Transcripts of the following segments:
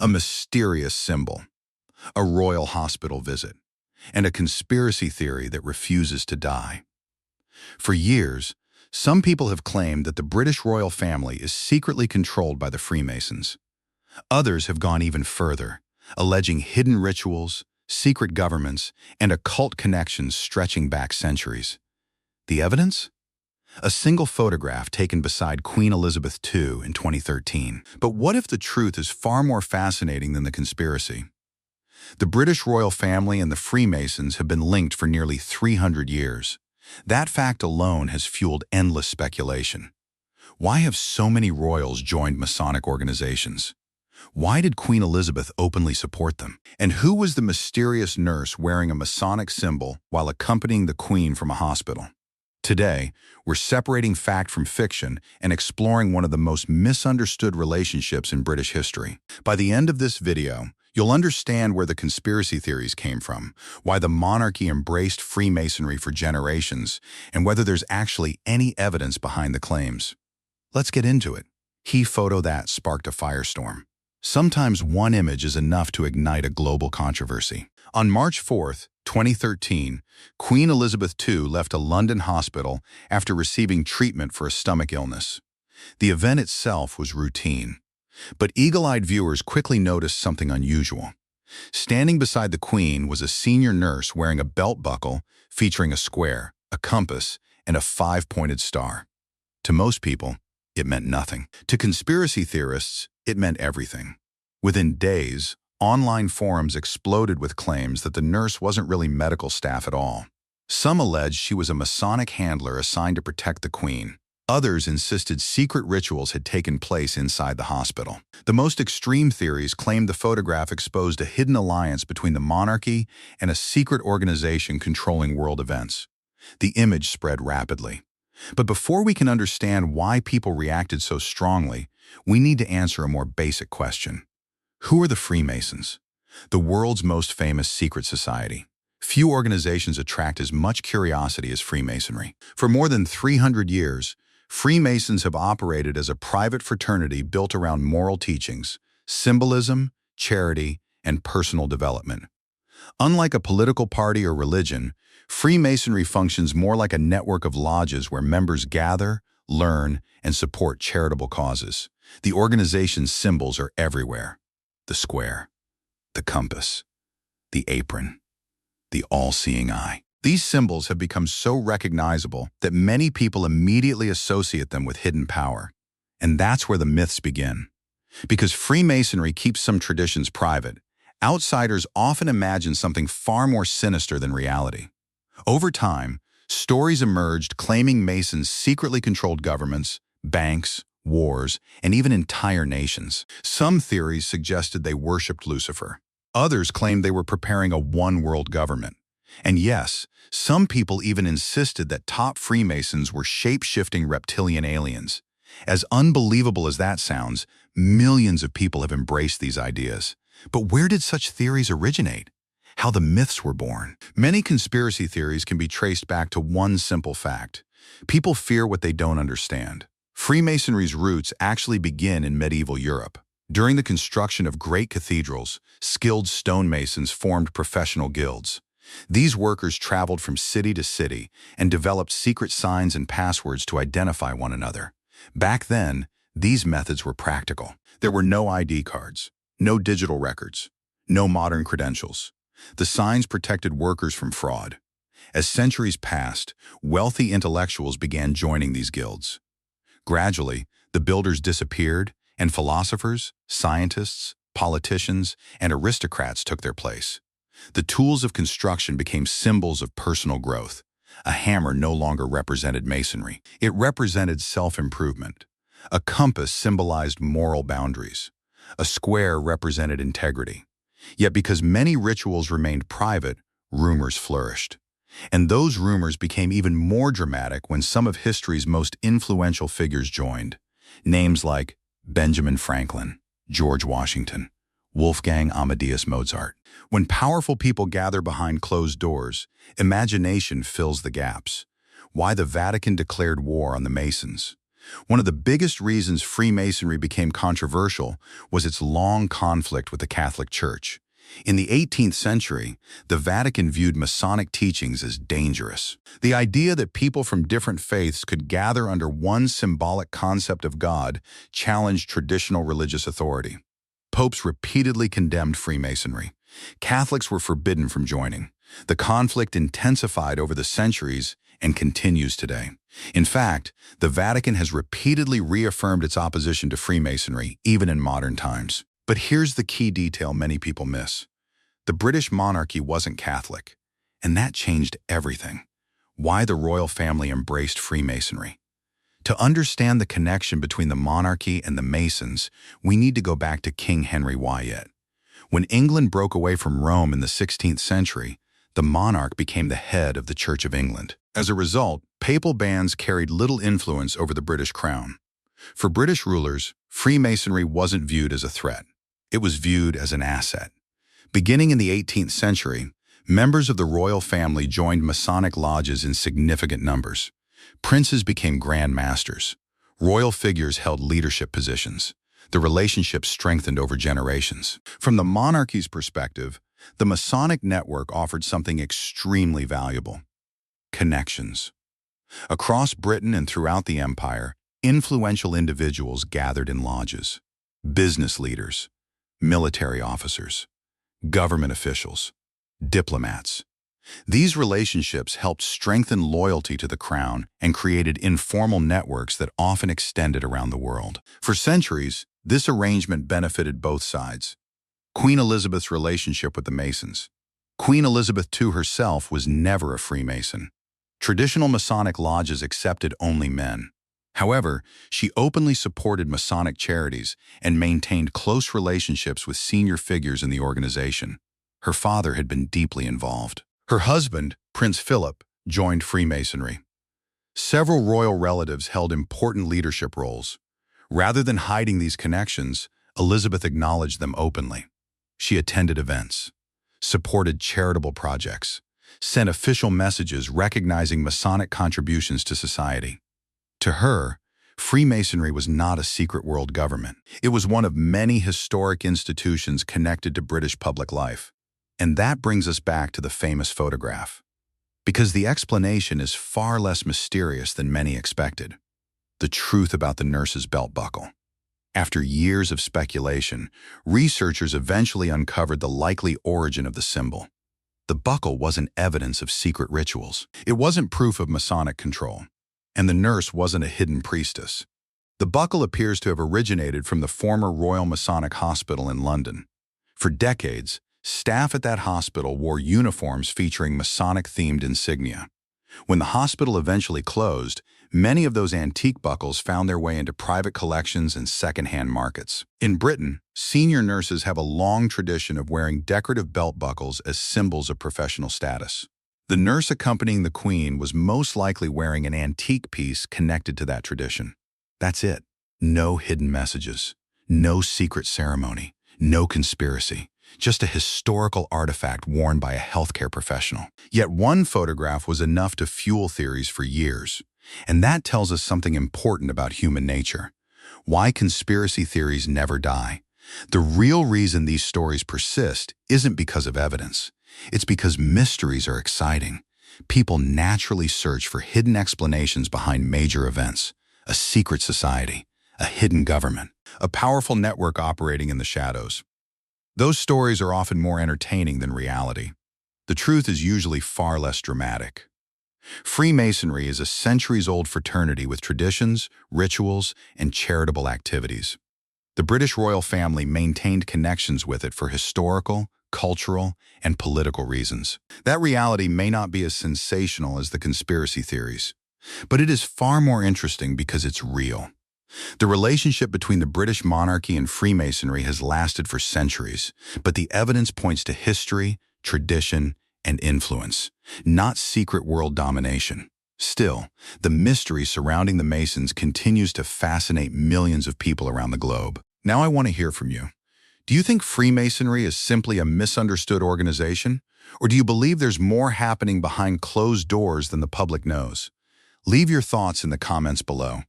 a mysterious symbol, a royal hospital visit, and a conspiracy theory that refuses to die. For years, some people have claimed that the British royal family is secretly controlled by the Freemasons. Others have gone even further, alleging hidden rituals, secret governments, and occult connections stretching back centuries. The evidence? A single photograph taken beside Queen Elizabeth II in 2013. But what if the truth is far more fascinating than the conspiracy? The British royal family and the Freemasons have been linked for nearly 300 years. That fact alone has fueled endless speculation. Why have so many royals joined Masonic organizations? Why did Queen Elizabeth openly support them? And who was the mysterious nurse wearing a Masonic symbol while accompanying the Queen from a hospital? Today, we're separating fact from fiction and exploring one of the most misunderstood relationships in British history. By the end of this video, you'll understand where the conspiracy theories came from, why the monarchy embraced Freemasonry for generations, and whether there's actually any evidence behind the claims. Let's get into it. Key photo that sparked a firestorm. Sometimes one image is enough to ignite a global controversy. On March 4th, 2013, Queen Elizabeth II left a London hospital after receiving treatment for a stomach illness. The event itself was routine, but eagle-eyed viewers quickly noticed something unusual. Standing beside the Queen was a senior nurse wearing a belt buckle featuring a square, a compass, and a 5-pointed star. To most people, it meant nothing. To conspiracy theorists, it meant everything. Within days, online forums exploded with claims that the nurse wasn't really medical staff at all. Some alleged she was a Masonic handler assigned to protect the Queen. Others insisted secret rituals had taken place inside the hospital. The most extreme theories claimed the photograph exposed a hidden alliance between the monarchy and a secret organization controlling world events. The image spread rapidly. But before we can understand why people reacted so strongly, we need to answer a more basic question. Who are the Freemasons? The world's most famous secret society. Few organizations attract as much curiosity as Freemasonry. For more than 300 years, Freemasons have operated as a private fraternity built around moral teachings, symbolism, charity, and personal development. Unlike a political party or religion, Freemasonry functions more like a network of lodges where members gather, learn, and support charitable causes. The organization's symbols are everywhere. The square, the compass, the apron, the all-seeing eye. These symbols have become so recognizable that many people immediately associate them with hidden power. And that's where the myths begin. Because Freemasonry keeps some traditions private, outsiders often imagine something far more sinister than reality. Over time, stories emerged claiming Masons secretly controlled governments, banks, wars, and even entire nations. Some theories suggested they worshipped Lucifer. Others claimed they were preparing a one-world government. And yes, some people even insisted that top Freemasons were shape-shifting reptilian aliens. As unbelievable as that sounds, millions of people have embraced these ideas. But where did such theories originate? How the myths were born? Many conspiracy theories can be traced back to one simple fact. People fear what they don't understand. Freemasonry's roots actually begin in medieval Europe. During the construction of great cathedrals, skilled stonemasons formed professional guilds. These workers traveled from city to city and developed secret signs and passwords to identify one another. Back then, these methods were practical. There were no ID cards, no digital records, no modern credentials. The signs protected workers from fraud. As centuries passed, wealthy intellectuals began joining these guilds. Gradually, the builders disappeared, and philosophers, scientists, politicians, and aristocrats took their place. The tools of construction became symbols of personal growth. A hammer no longer represented masonry. It represented self-improvement. A compass symbolized moral boundaries. A square represented integrity. Yet because many rituals remained private, rumors flourished. And those rumors became even more dramatic when some of history's most influential figures joined. Names like Benjamin Franklin, George Washington, Wolfgang Amadeus Mozart. When powerful people gather behind closed doors, imagination fills the gaps. Why the Vatican declared war on the Masons? One of the biggest reasons Freemasonry became controversial was its long conflict with the Catholic Church. In the 18th century, the Vatican viewed Masonic teachings as dangerous. The idea that people from different faiths could gather under one symbolic concept of God challenged traditional religious authority. Popes repeatedly condemned Freemasonry. Catholics were forbidden from joining. The conflict intensified over the centuries and continues today. In fact, the Vatican has repeatedly reaffirmed its opposition to Freemasonry, even in modern times. But here's the key detail many people miss. The British monarchy wasn't Catholic, and that changed everything. Why the royal family embraced Freemasonry. To understand the connection between the monarchy and the Masons, we need to go back to King Henry Wyatt. When England broke away from Rome in the 16th century, the monarch became the head of the Church of England. As a result, papal bans carried little influence over the British crown. For British rulers, Freemasonry wasn't viewed as a threat. It was viewed as an asset. Beginning in the 18th century, members of the royal family joined Masonic lodges in significant numbers. Princes became Grand Masters. Royal figures held leadership positions. The relationship strengthened over generations. From the monarchy's perspective, the Masonic network offered something extremely valuable: connections. Across Britain and throughout the empire, influential individuals gathered in lodges. Business leaders, military officers, government officials, diplomats. These relationships helped strengthen loyalty to the crown and created informal networks that often extended around the world. For centuries, this arrangement benefited both sides. Queen Elizabeth's relationship with the Masons. Queen Elizabeth II herself was never a Freemason. Traditional Masonic lodges accepted only men. However, she openly supported Masonic charities and maintained close relationships with senior figures in the organization. Her father had been deeply involved. Her husband, Prince Philip, joined Freemasonry. Several royal relatives held important leadership roles. Rather than hiding these connections, Elizabeth acknowledged them openly. She attended events, supported charitable projects, sent official messages recognizing Masonic contributions to society. To her, Freemasonry was not a secret world government. It was one of many historic institutions connected to British public life. And that brings us back to the famous photograph. Because the explanation is far less mysterious than many expected. The truth about the nurse's belt buckle. After years of speculation, researchers eventually uncovered the likely origin of the symbol. The buckle wasn't evidence of secret rituals. It wasn't proof of Masonic control. And the nurse wasn't a hidden priestess. The buckle appears to have originated from the former Royal Masonic Hospital in London. For decades, staff at that hospital wore uniforms featuring Masonic-themed insignia. When the hospital eventually closed, many of those antique buckles found their way into private collections and second-hand markets. In Britain, senior nurses have a long tradition of wearing decorative belt buckles as symbols of professional status. The nurse accompanying the Queen was most likely wearing an antique piece connected to that tradition. That's it. No hidden messages, no secret ceremony, no conspiracy. Just a historical artifact worn by a healthcare professional. Yet one photograph was enough to fuel theories for years. And that tells us something important about human nature. Why conspiracy theories never die. The real reason these stories persist isn't because of evidence. It's because mysteries are exciting. People naturally search for hidden explanations behind major events. A secret society, a hidden government, a powerful network operating in the shadows. Those stories are often more entertaining than reality. The truth is usually far less dramatic. Freemasonry is a centuries-old fraternity with traditions, rituals, and charitable activities. The British royal family maintained connections with it for historical, cultural, and political reasons. That reality may not be as sensational as the conspiracy theories, but it is far more interesting because it's real. The relationship between the British monarchy and Freemasonry has lasted for centuries, but the evidence points to history, tradition, and influence, not secret world domination. Still, the mystery surrounding the Masons continues to fascinate millions of people around the globe. Now I want to hear from you. Do you think Freemasonry is simply a misunderstood organization? Or do you believe there's more happening behind closed doors than the public knows? Leave your thoughts in the comments below.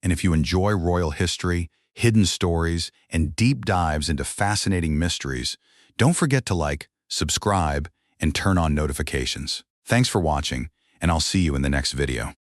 And if you enjoy royal history, hidden stories, and deep dives into fascinating mysteries, don't forget to like, subscribe, and turn on notifications. Thanks for watching, and I'll see you in the next video.